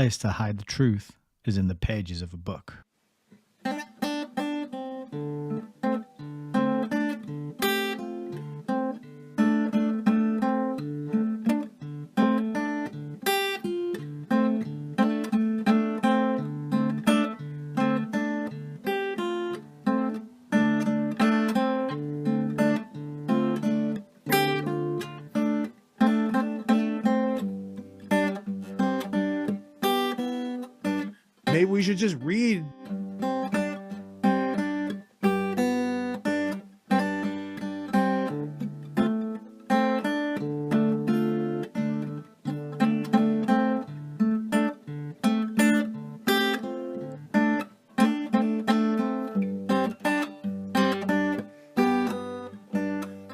place to hide the truth is in the pages of a book. Maybe we should just read.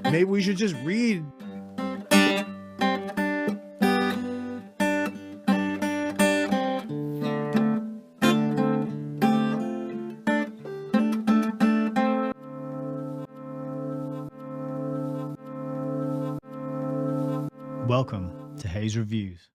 Maybe we should just read. Welcome to Hayes Reviews.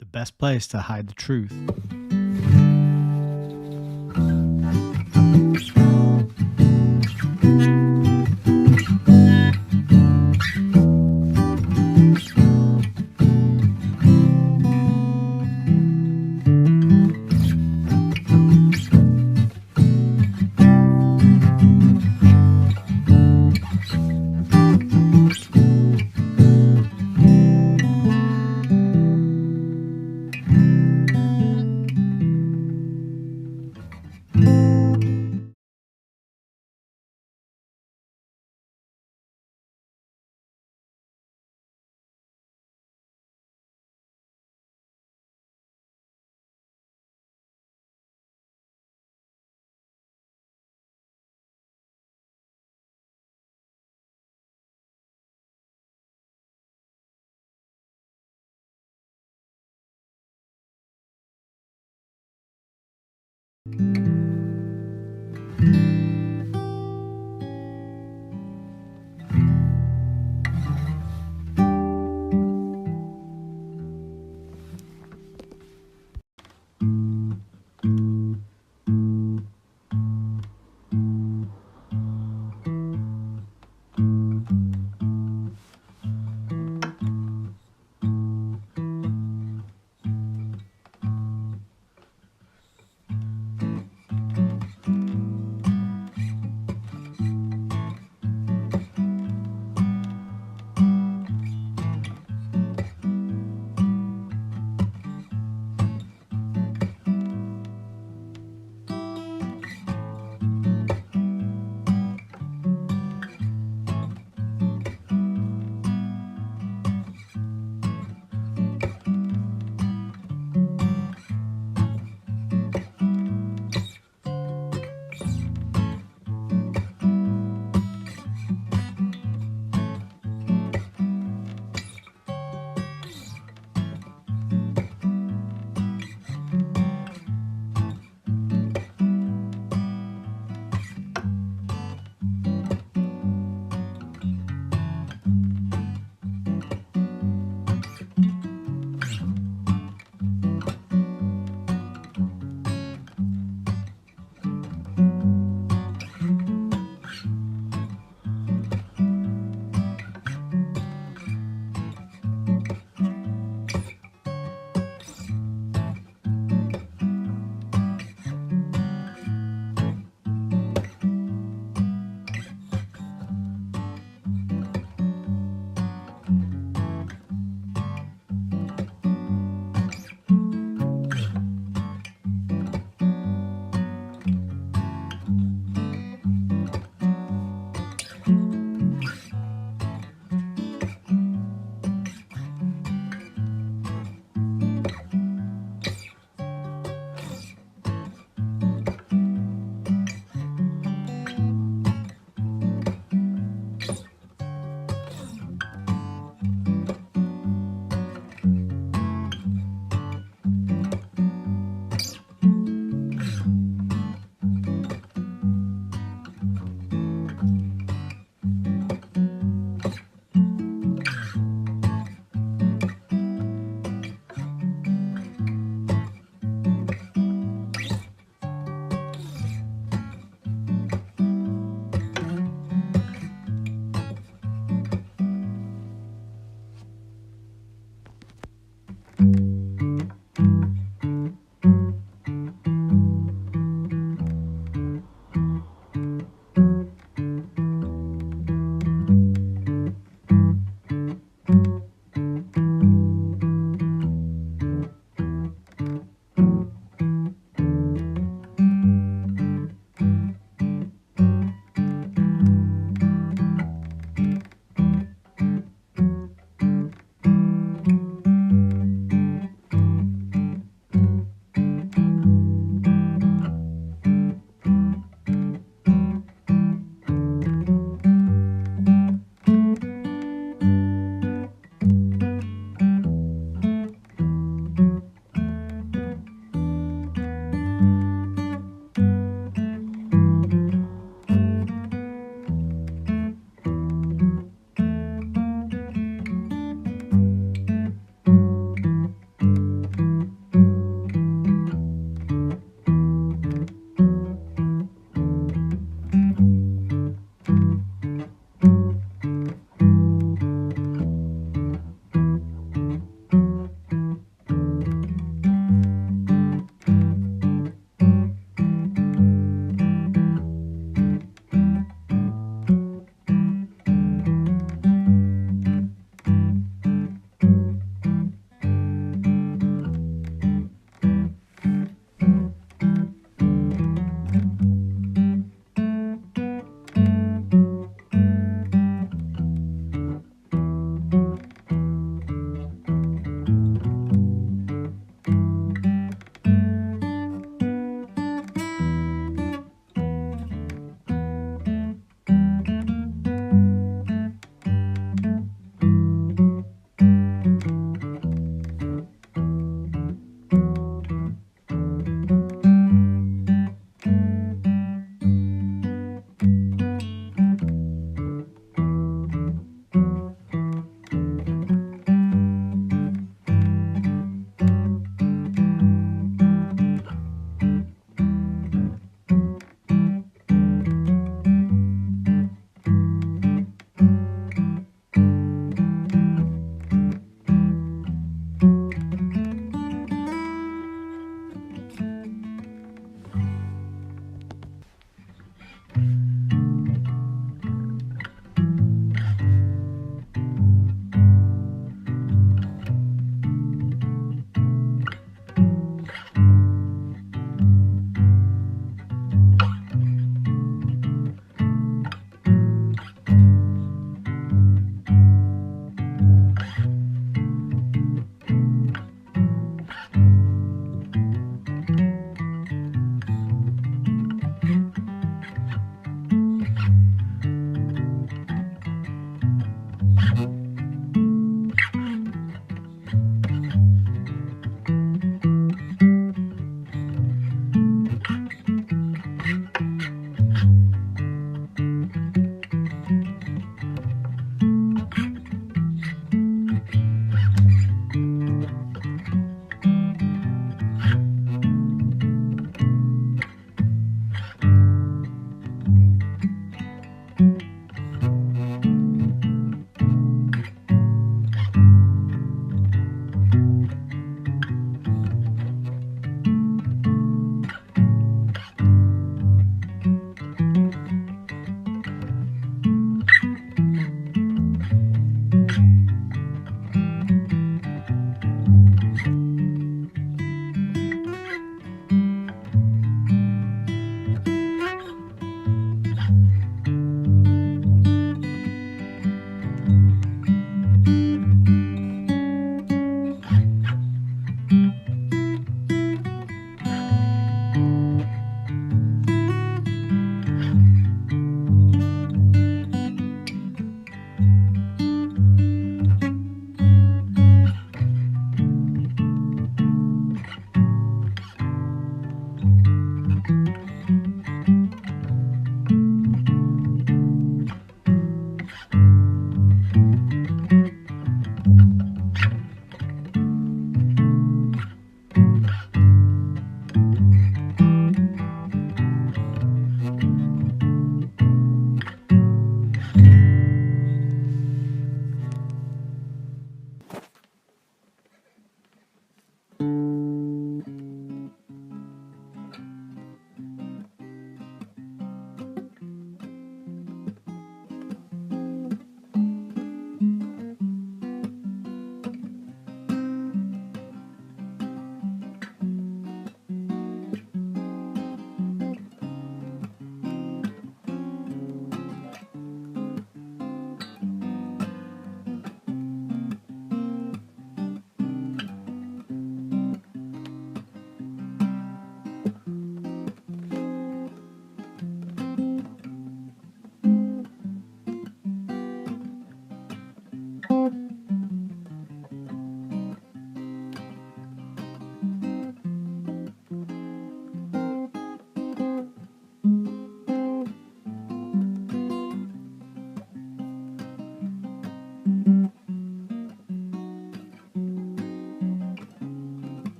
The best place to hide the truth.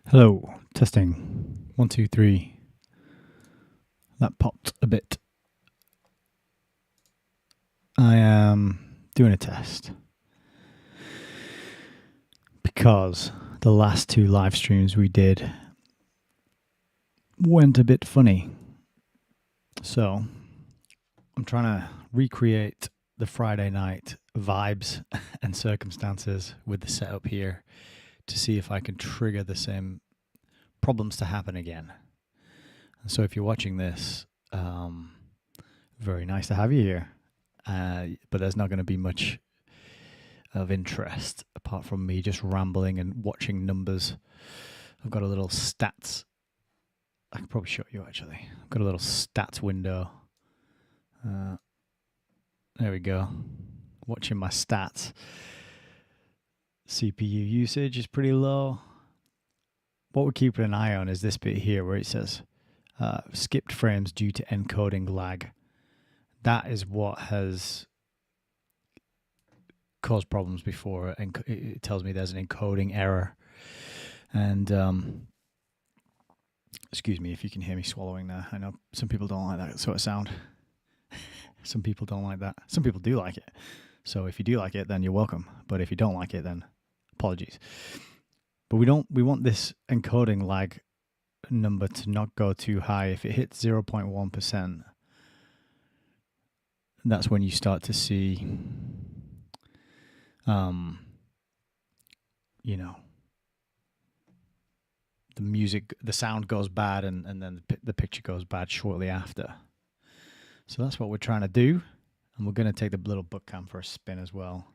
Hello, testing. 1, 2, 3. That popped a bit. I am doing a test because the last 2 live streams we did went a bit funny. So I'm trying to recreate the Friday night vibes and circumstances with the setup here to see if I can trigger the same problems to happen again. And so if you're watching this, very nice to have you here. But there's not going to be much of interest apart from me just rambling and watching numbers. I've got a little stats. I can probably show you actually. I've got a little stats window. There we go. Watching my stats. CPU usage is pretty low. What we're keeping an eye on is this bit here where it says skipped frames due to encoding lag. That is what has caused problems before. It tells me there's an encoding error. And excuse me if you can hear me swallowing there. I know some people don't like that sort of sound. Some people don't like that. Some people do like it. So if you do like it, then you're welcome. But if you don't like it, then apologies. But we want this encoding lag number to not go too high. If it hits 0.1%, that's when you start to see, the sound goes bad and then the picture goes bad shortly after. So that's what we're trying to do. And we're going to take the little book cam for a spin as well.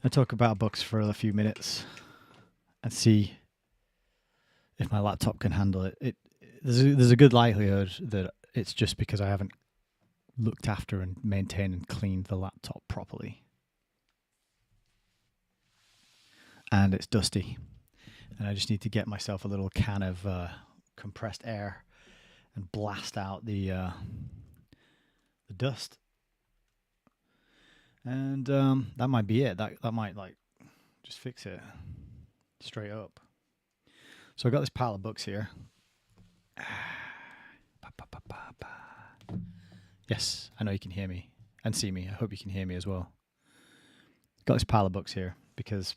I talk about books for a few minutes and see if my laptop can handle it. There's a good likelihood that it's just because I haven't looked after and maintained and cleaned the laptop properly. And it's dusty. And I just need to get myself a little can of compressed air and blast out the dust. And that might be it. That might just fix it straight up. So I got this pile of books here. Yes, I know you can hear me and see me. I hope you can hear me as well. Got this pile of books here because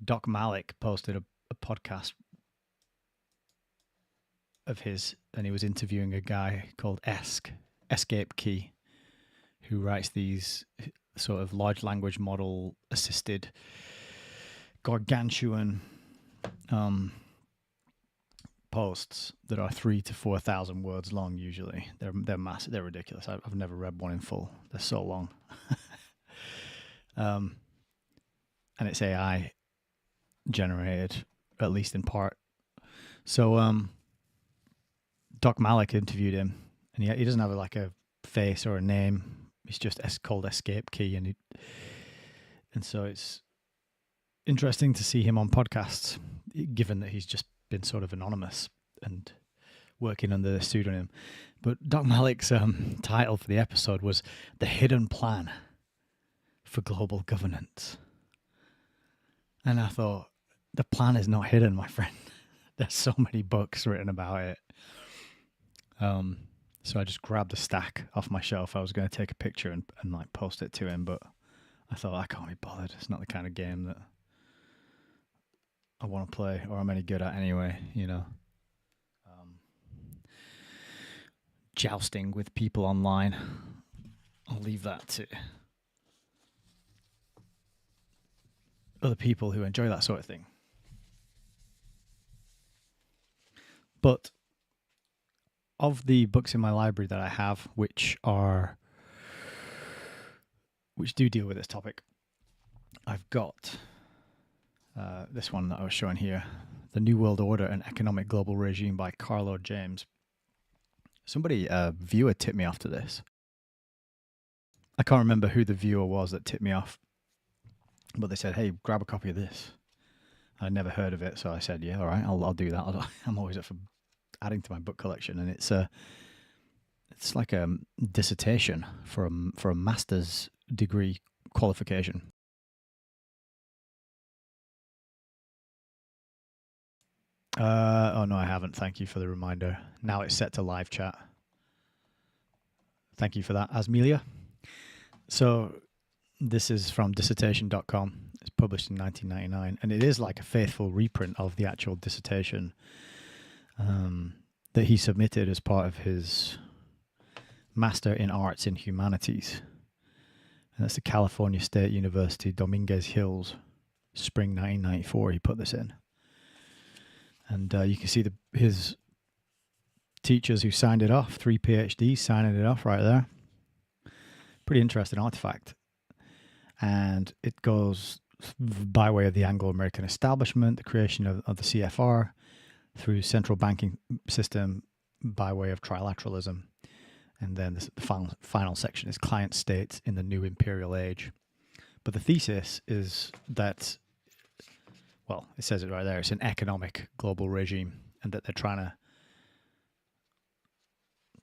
Doc Malik posted a podcast of his, and he was interviewing a guy called Escape Key, who writes these sort of large language model assisted gargantuan posts that are 3,000 to 4,000 words long. Usually, they're massive. They're ridiculous. I've never read one in full. They're so long. And it's AI generated, at least in part. So Doc Malik interviewed him, and he doesn't have a face or a name. He's just called Escape Key, and so it's interesting to see him on podcasts, given that he's just been sort of anonymous and working under the pseudonym. But Doc Malik's title for the episode was "The Hidden Plan for Global Governance," and I thought, the plan is not hidden, my friend. There's so many books written about it. So I just grabbed a stack off my shelf. I was going to take a picture and post it to him, but I thought, I can't be bothered. It's not the kind of game that I want to play or I'm any good at anyway, Jousting with people online, I'll leave that to other people who enjoy that sort of thing. But of the books in my library that I have, which do deal with this topic, I've got this one that I was showing here, The New World Order, An Economic Global Regime by Carlo James. A viewer tipped me off to this. I can't remember who the viewer was that tipped me off, but they said, hey, grab a copy of this. I'd never heard of it, so I said, yeah, all right, I'll do that. I'm always up for adding to my book collection, and it's like a dissertation for a master's degree qualification. Oh no, I haven't. Thank you for the reminder. Now it's set to live chat. Thank you for that, Asmelia. So this is from dissertation.com. It's published in 1999, and it is like a faithful reprint of the actual dissertation that he submitted as part of his Master in Arts and Humanities. And that's the California State University, Dominguez Hills, spring 1994. He put this in. And you can see his teachers who signed it off, 3 PhDs signing it off right there. Pretty interesting artifact. And it goes by way of the Anglo-American establishment, the creation of the CFR, through central banking system by way of trilateralism. And then the final section is client states in the new imperial age. But the thesis is that, well, it says it right there, it's an economic global regime, and that they're trying to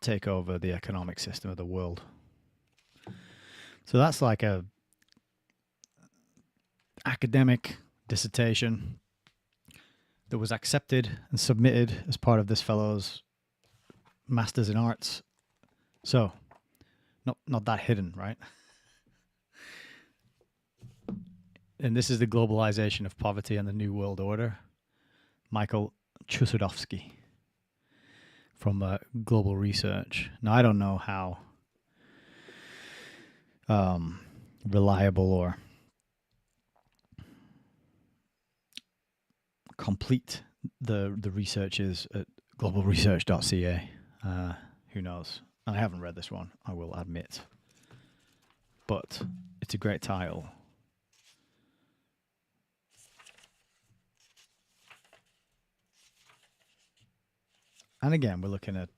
take over the economic system of the world. So that's like a academic dissertation that was accepted and submitted as part of this fellow's Masters in Arts. So, not that hidden, right? And this is the globalization of poverty and the New World Order. Michael Chusudovsky from Global Research. Now, I don't know how reliable or complete the research is at globalresearch.ca. Who knows? I haven't read this one, I will admit. But it's a great title. And again, we're looking at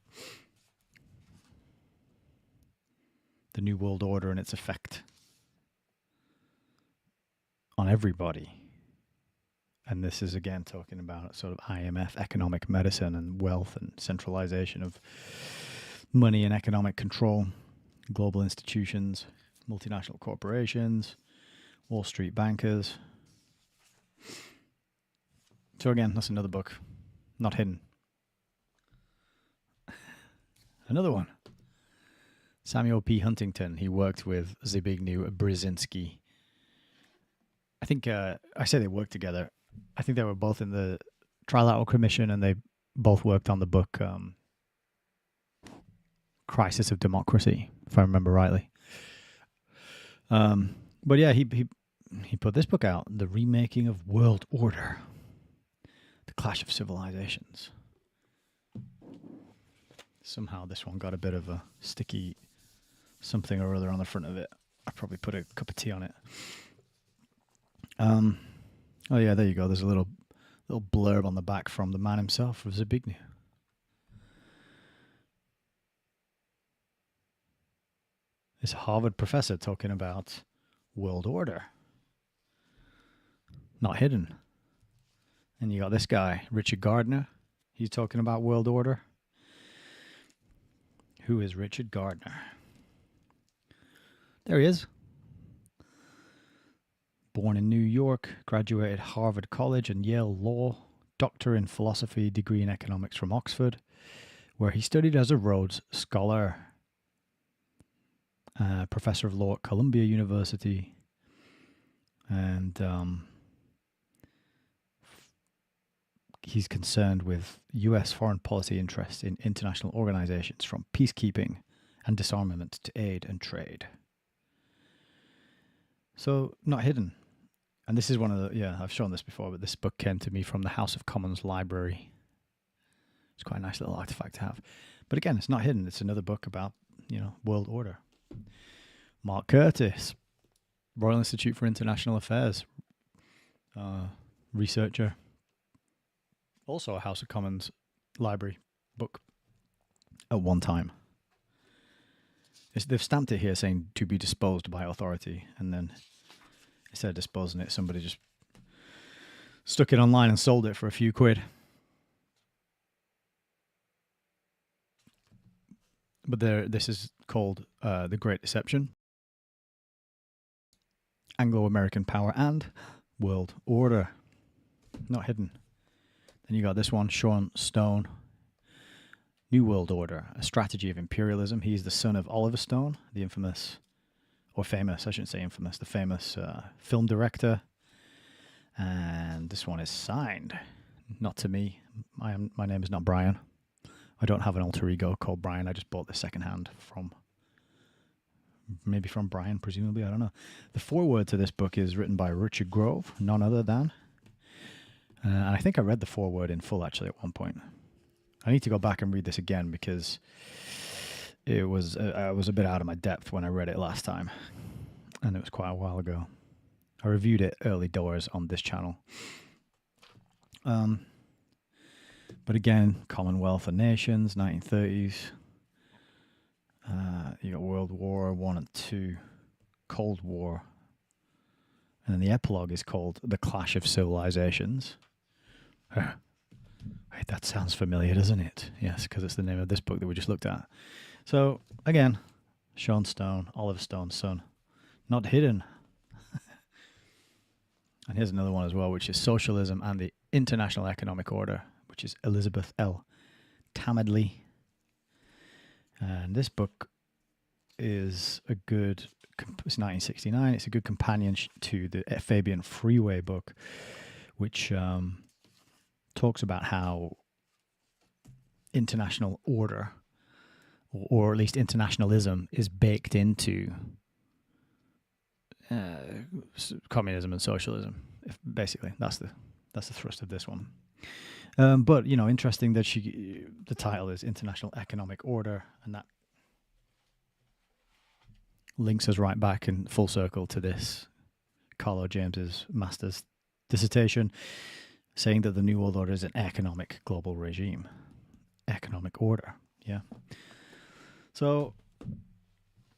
the New World Order and its effect on everybody. And this is again talking about sort of IMF, economic medicine, and wealth and centralization of money and economic control, global institutions, multinational corporations, Wall Street bankers. So again, that's another book, not hidden. Another one. Samuel P. Huntington. He worked with Zbigniew Brzezinski. I think I say they worked together. I think they were both in the Trilateral Commission, and they both worked on the book Crisis of Democracy, if I remember rightly. But yeah, he put this book out, The Remaking of World Order, The Clash of Civilizations. Somehow this one got a bit of a sticky something or other on the front of it. I probably put a cup of tea on it. Oh yeah, there you go. There's a little blurb on the back from the man himself, of Zbigniew. This Harvard professor talking about world order. Not hidden. And you got this guy, Richard Gardner. He's talking about world order. Who is Richard Gardner? There he is. Born in New York, graduated Harvard College and Yale Law, doctor in philosophy, degree in economics from Oxford, where he studied as a Rhodes Scholar, professor of law at Columbia University, and he's concerned with U.S. foreign policy interests in international organizations, from peacekeeping and disarmament to aid and trade. So, not hidden. And this is one of the, I've shown this before, but this book came to me from the House of Commons library. It's quite a nice little artifact to have. But again, it's not hidden. It's another book about, world order. Mark Curtis, Royal Institute for International Affairs, researcher. Also a House of Commons library book at one time. They've stamped it here saying to be disposed by authority, and then instead of disposing it, somebody just Stuck it online and sold it for a few quid. But this is called The Great Deception, Anglo-American Power and World Order. Not hidden. Then you got this one, Sean Stone, New World Order, A Strategy of Imperialism. He's the son of Oliver Stone, the infamous, or famous, I shouldn't say infamous, the famous film director. And this one is signed. Not to me. My name is not Brian. I don't have an alter ego called Brian. I just bought this secondhand from Brian, presumably. I don't know. The foreword to this book is written by Richard Grove, none other than. And I think I read the foreword in full, actually, at one point. I need to go back and read this again because I was a bit out of my depth when I read it last time. And it was quite a while ago. I reviewed it early doors on this channel. But again, Commonwealth of Nations, 1930s. You got World War I and II, Cold War. And then the epilogue is called The Clash of Civilizations. That sounds familiar, doesn't it? Yes, because it's the name of this book that we just looked at. So, again, Sean Stone, Oliver Stone's son. Not hidden. And here's another one as well, which is Socialism and the International Economic Order, which is Elizabeth L. Tamadley. And this book is a good, it's 1969, it's a good companion to the Fabian Freeway book, which talks about how international order, or at least internationalism, is baked into communism and socialism. Basically, that's the thrust of this one. But interesting that the title is International Economic Order, and that links us right back in full circle to this Carlo James's master's dissertation, saying that the New World Order is an economic global regime. Economic order, yeah. So,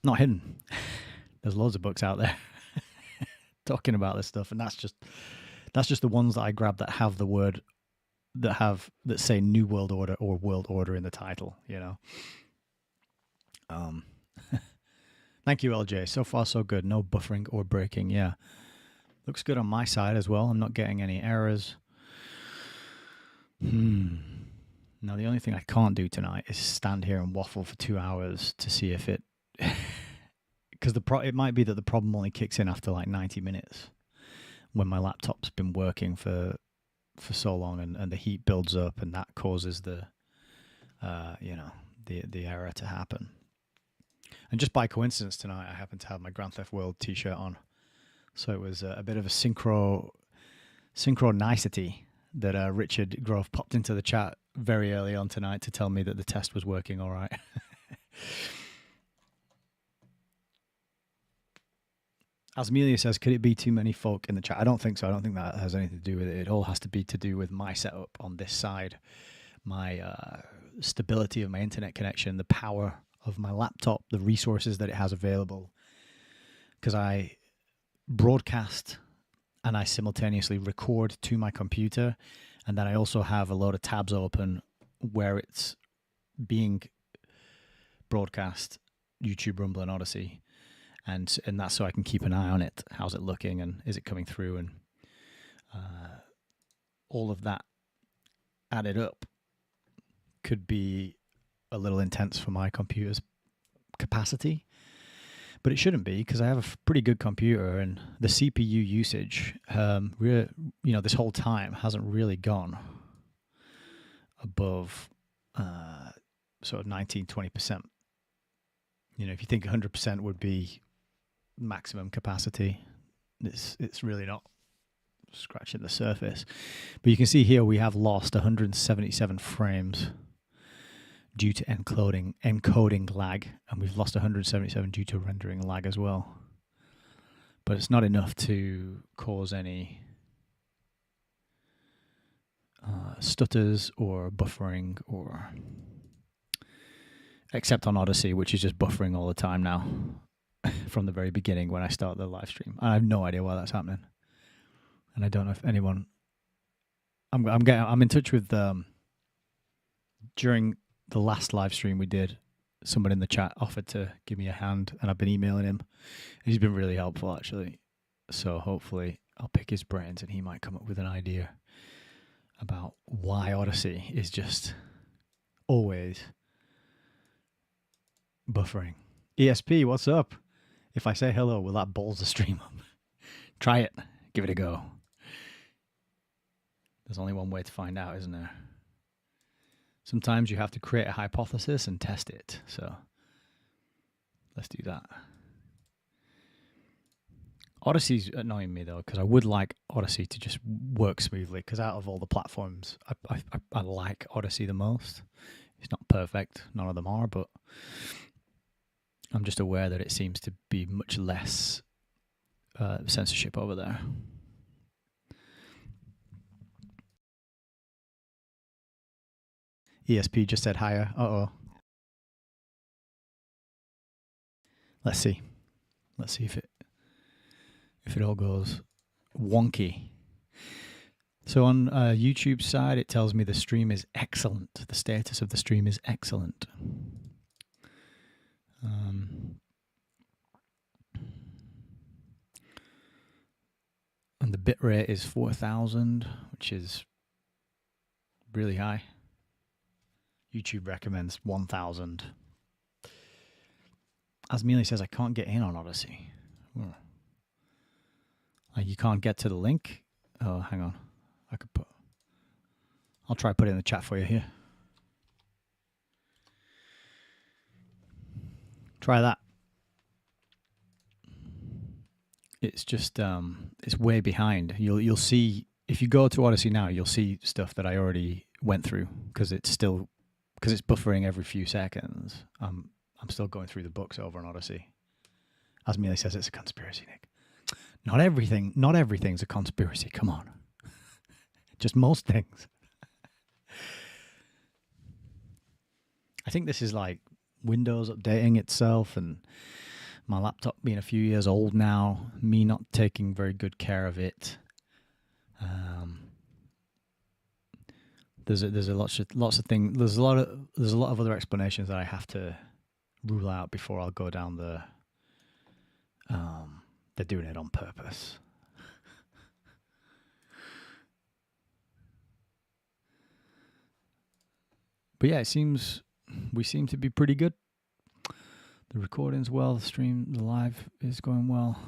not hidden. There's loads of books out there talking about this stuff, and that's just the ones that I grabbed that have the word that say New World Order or World Order in the title. Thank you, LJ. So far, so good. No buffering or breaking. Yeah, looks good on my side as well. I'm not getting any errors. Now, the only thing I can't do tonight is stand here and waffle for 2 hours to see if it... Because it might be that the problem only kicks in after like 90 minutes when my laptop's been working for so long and the heat builds up, and that causes the error to happen. And just by coincidence tonight, I happen to have my Grand Theft World t-shirt on. So it was a bit of a synchronicity that Richard Grove popped into the chat very early on tonight to tell me that the test was working all right. Asmelia says, could it be too many folk in the chat? I don't think so. I don't think that has anything to do with it. It all has to be to do with my setup on this side, my stability of my internet connection, the power of my laptop, the resources that it has available. Because I broadcast and I simultaneously record to my computer, and then I also have a load of tabs open where it's being broadcast, YouTube, Rumble, and Odyssey. And that's so I can keep an eye on it. How's it looking, and is it coming through? And all of that added up could be a little intense for my computer's capacity. But it shouldn't be, because I have a pretty good computer, and the CPU usage, this whole time hasn't really gone above sort of 19-20%. If you think 100% would be maximum capacity, it's really not scratching the surface. But you can see here we have lost 177 frames due to encoding lag, and we've lost 177 due to rendering lag as well. But it's not enough to cause any stutters or buffering, or except on Odyssey, which is just buffering all the time now from the very beginning when I start the live stream. I have no idea why that's happening, and I don't know if anyone I'm in touch with during the last live stream we did. Someone in the chat offered to give me a hand, and I've been emailing him. He's been really helpful, actually. So hopefully I'll pick his brains, and he might come up with an idea about why Odyssey is just always buffering. ESP, what's up? If I say hello, will that balls the stream up? Try it. Give it a go. There's only one way to find out, isn't there? Sometimes you have to create a hypothesis and test it. So let's do that. Odyssey's annoying me, though, because I would like Odyssey to just work smoothly, because out of all the platforms, I like Odyssey the most. It's not perfect. None of them are, but I'm just aware that it seems to be much less censorship over there. ESP just said higher. Uh-oh. Let's see. Let's see if it all goes wonky. So on YouTube side, it tells me the stream is excellent. The status of the stream is excellent. And the bitrate is 4,000, which is really high. YouTube recommends 1,000. Asmealy says I can't get in on Odyssey. Like you can't get to the link? Oh, hang on. I'll try to put it in the chat for you here. Try that. It's just it's way behind. You'll see if you go to Odyssey now, you'll see stuff that I already went through because it's buffering every few seconds. I'm still going through the books over on Odyssey. Asmealy says it's a conspiracy, Nick. Not everything's a conspiracy. Come on. Just most things. I think this is like Windows updating itself and my laptop being a few years old now, me not taking very good care of it. There's lots of things. There's a lot of other explanations that I have to rule out before I'll go down the they're doing it on purpose. But yeah, we seem to be pretty good. The recording's well, the live is going well.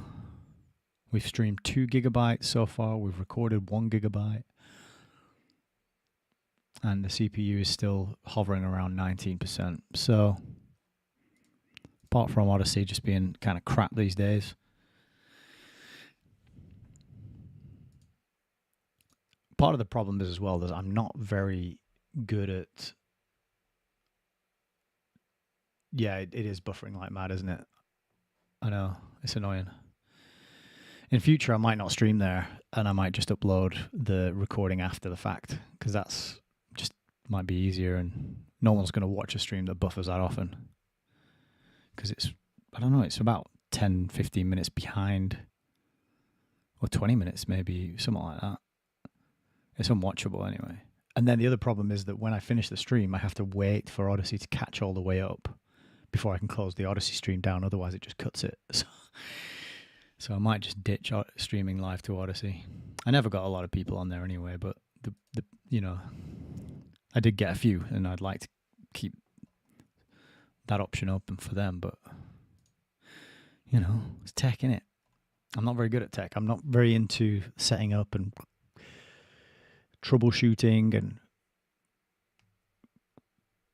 We've streamed 2 gigabytes so far. We've recorded 1 gigabyte. And the CPU is still hovering around 19%. So, apart from Odyssey just being kind of crap these days, part of the problem is as well that I'm not very good at... Yeah, it is buffering like mad, isn't it? I know, it's annoying. In future, I might not stream there, and I might just upload the recording after the fact, because that's just might be easier, and no one's going to watch a stream that buffers that often. Because I don't know, it's about 10, 15 minutes behind, or 20 minutes maybe, something like that. It's unwatchable anyway. And then the other problem is that when I finish the stream, I have to wait for Odyssey to catch all the way up before I can close the Odyssey stream down. Otherwise, it just cuts it. So I might just ditch streaming live to Odyssey. I never got a lot of people on there anyway, but I did get a few, and I'd like to keep that option open for them. But it's tech, innit? I'm not very good at tech. I'm not very into setting up and troubleshooting and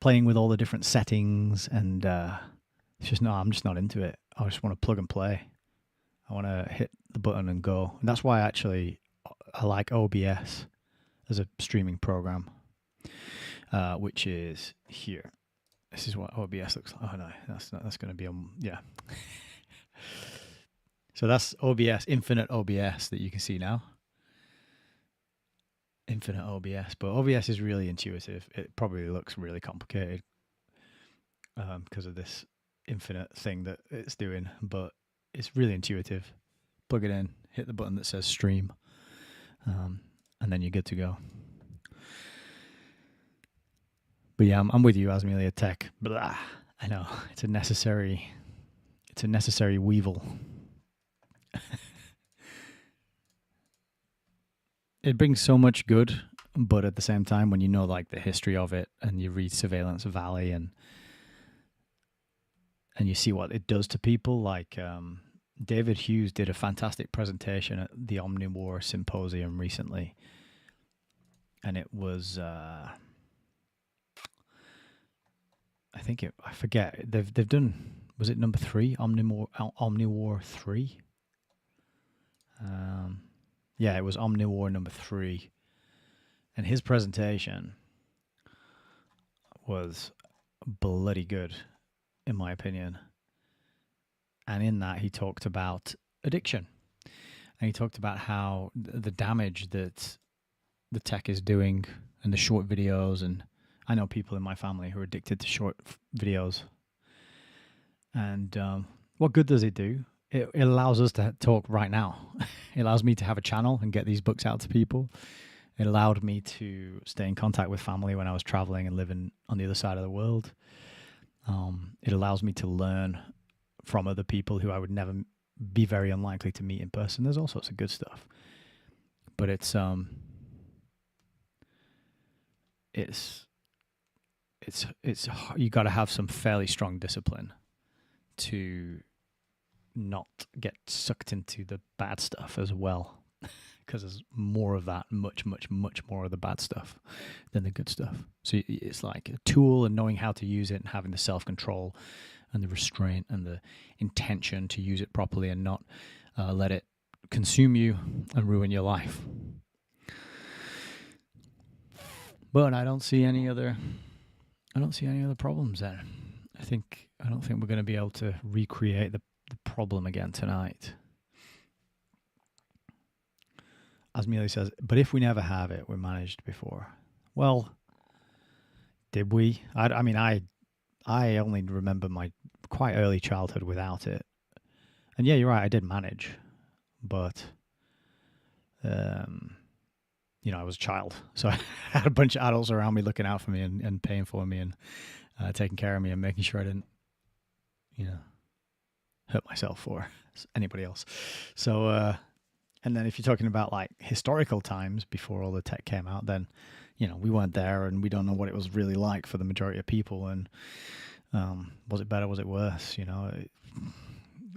playing with all the different settings, and I'm just not into it. I just want to plug and play. I want to hit the button and go. And that's why I like OBS as a streaming program, which is here. This is what OBS looks like. Oh no, that's going to be yeah. So that's OBS, Infinite OBS that you can see now. Infinite OBS, but OBS is really intuitive. It probably looks really complicated because of this infinite thing that it's doing, but it's really intuitive. Plug it in, hit the button that says stream, and then you're good to go. But yeah, I'm with you, Asmelia Tech. Blah. I know it's a necessary weevil. It brings so much good, but at the same time, when you know like the history of it and you read Surveillance Valley and you see what it does to people, like David Hughes did a fantastic presentation at the Omnivore Symposium recently, and it was I forget, they've done, was it number 3, Omnivore 3? Yeah, it was Omnivore number 3, and his presentation was bloody good, in my opinion. And in that, he talked about addiction, and he talked about how the damage that the tech is doing and the short videos. And I know people in my family who are addicted to short videos. And what good does it do? It allows us to talk right now. It allows me to have a channel and get these books out to people. It allowed me to stay in contact with family when I was traveling and living on the other side of the world. It allows me to learn from other people who I would never be very unlikely to meet in person. There's all sorts of good stuff, but it's you got to have some fairly strong discipline to not get sucked into the bad stuff as well, because there's more of that, much more of the bad stuff than the good stuff. So it's like a tool, and knowing how to use it and having the self-control and the restraint and the intention to use it properly and not let it consume you and ruin your life. But I don't see any other problems there. I don't think we're going to be able to recreate the problem again tonight. As Mealy says, but if we never have it, we managed before. Well, did we? I mean, I only remember my quite early childhood without it. And yeah, you're right, I did manage. But, I was a child. So I had a bunch of adults around me looking out for me and paying for me and taking care of me and making sure I didn't, hurt myself or anybody else. So, and then if you're talking about like historical times before all the tech came out, then, we weren't there and we don't know what it was really like for the majority of people. And was it better? Was it worse?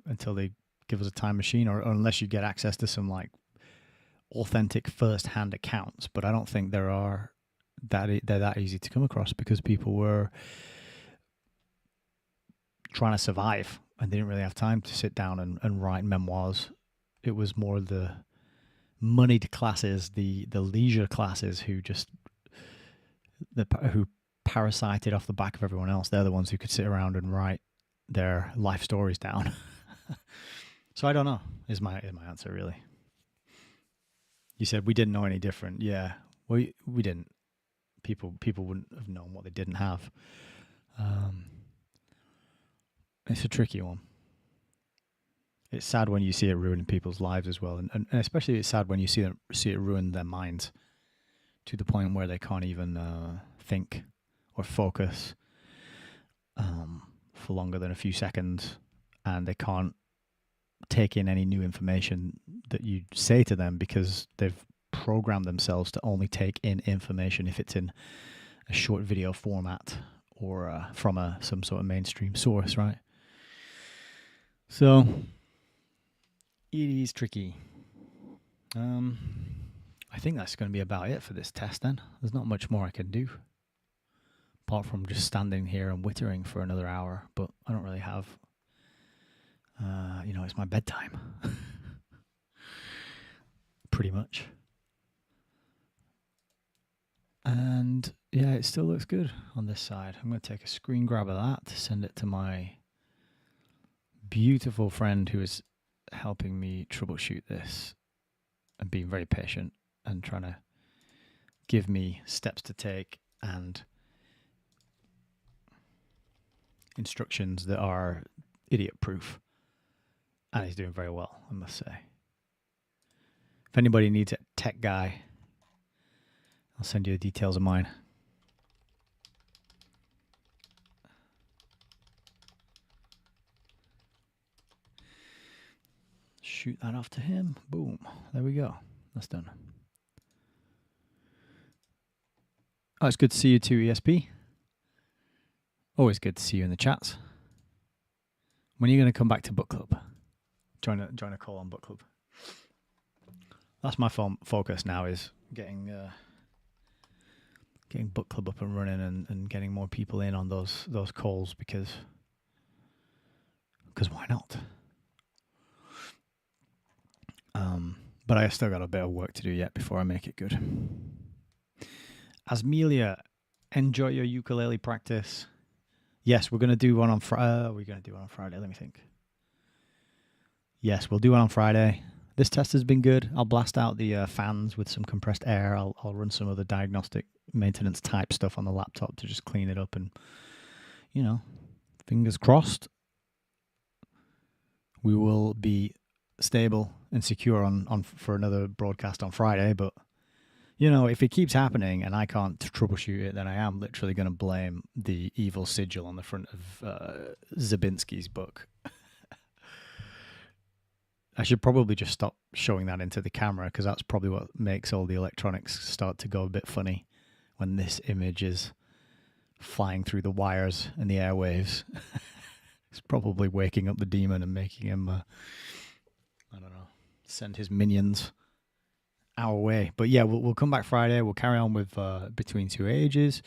Until they give us a time machine, or unless you get access to some like authentic first-hand accounts. But I don't think they're that easy to come across, because people were trying to survive and they didn't really have time to sit down and write memoirs. It was more the moneyed classes, the leisure classes who parasited off the back of everyone else. They're the ones who could sit around and write their life stories down. So I don't know, is my answer really. You said we didn't know any different. Yeah, we didn't. People wouldn't have known what they didn't have. It's a tricky one. It's sad when you see it ruining people's lives as well, and especially it's sad when you see it ruin their minds to the point where they can't even think or focus for longer than a few seconds, and they can't take in any new information that you say to them, because they've programmed themselves to only take in information if it's in a short video format or from some sort of mainstream source, right? So it is tricky. I think that's going to be about it for this test then. There's not much more I can do apart from just standing here and wittering for another hour, but I don't really have, it's my bedtime. Pretty much. And yeah, it still looks good on this side. I'm going to take a screen grab of that to send it to my beautiful friend who is helping me troubleshoot this and being very patient and trying to give me steps to take and instructions that are idiot proof. And he's doing very well, I must say. If anybody needs a tech guy, I'll send you the details of mine. shoot that off to him. Boom. There we go. That's done. Oh, it's good to see you too, ESP. Always good to see you in the chats. When are you going to come back to book club? Join a call on book club. That's my focus now, is getting book club up and running and getting more people in on those calls, because why not? But I still got a bit of work to do yet before I make it good. Asmelia, enjoy your ukulele practice. Yes, we're going to do one on Friday. We're going to do one on Friday. Let me think. Yes, we'll do one on Friday. This test has been good. I'll blast out the fans with some compressed air. I'll run some other diagnostic maintenance type stuff on the laptop to just clean it up, and, you know, fingers crossed, we will be stable and secure on for another broadcast on Friday. But, you know, if it keeps happening and I can't troubleshoot it, then I am literally going to blame the evil sigil on the front of Zabinski's book. I should probably just stop showing that into the camera, because that's probably what makes all the electronics start to go a bit funny when this image is flying through the wires and the airwaves. It's probably waking up the demon and making him, I don't know, send his minions our way. But yeah, we'll come back Friday. We'll carry on with Between Two Ages.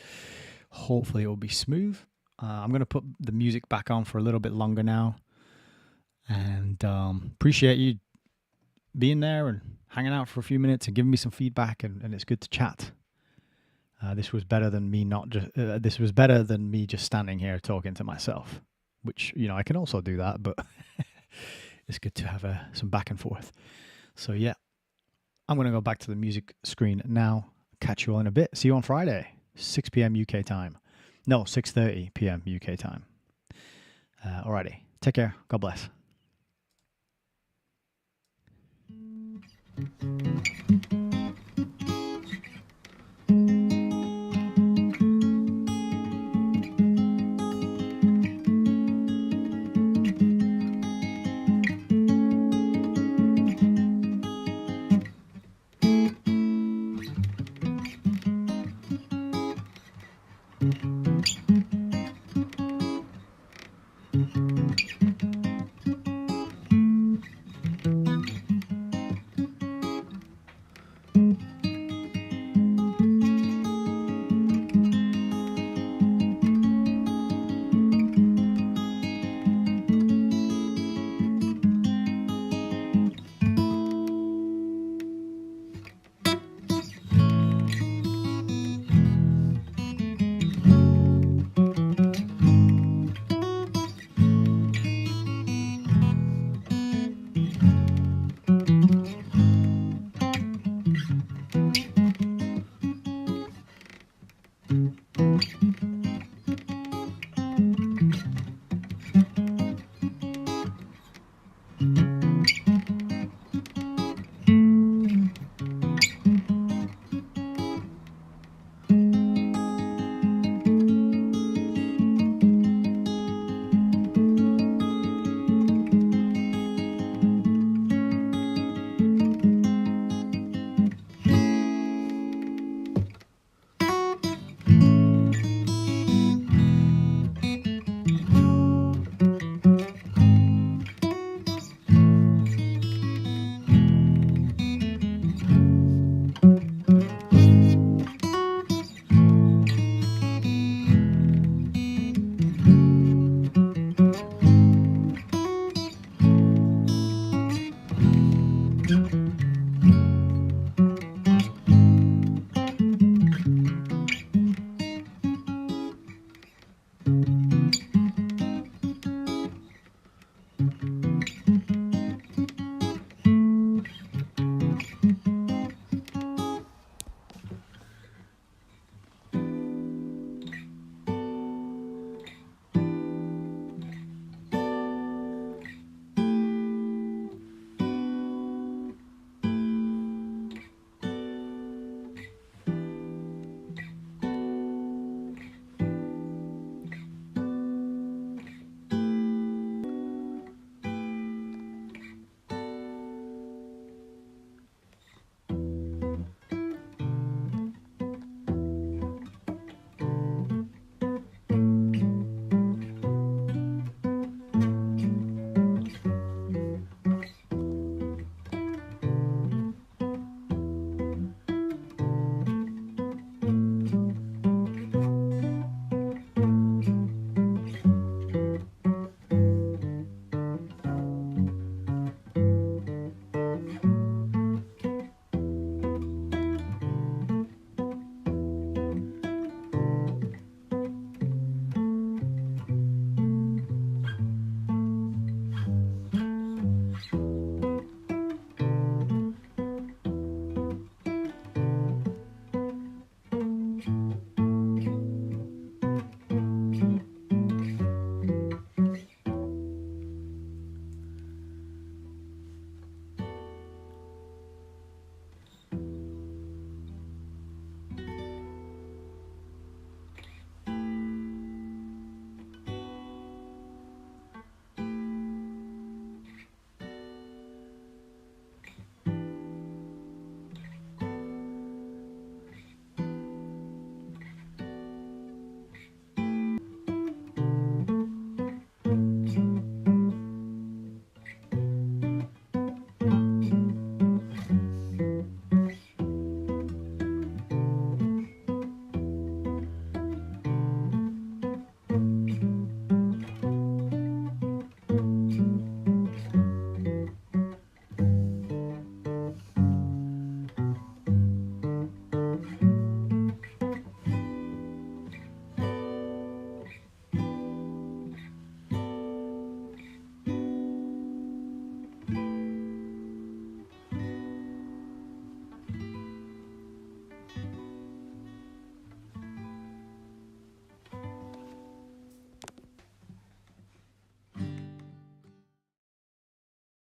Hopefully it will be smooth. I'm going to put the music back on for a little bit longer now. And appreciate you being there and hanging out for a few minutes and giving me some feedback, and it's good to chat. This was better than me just standing here talking to myself, which, you know, I can also do that, but it's good to have some back and forth. So yeah, I'm going to go back to the music screen now. Catch you all in a bit. See you on Friday, 6 p.m. UK time. No, 6:30 p.m. UK time. Alrighty. Take care. God bless.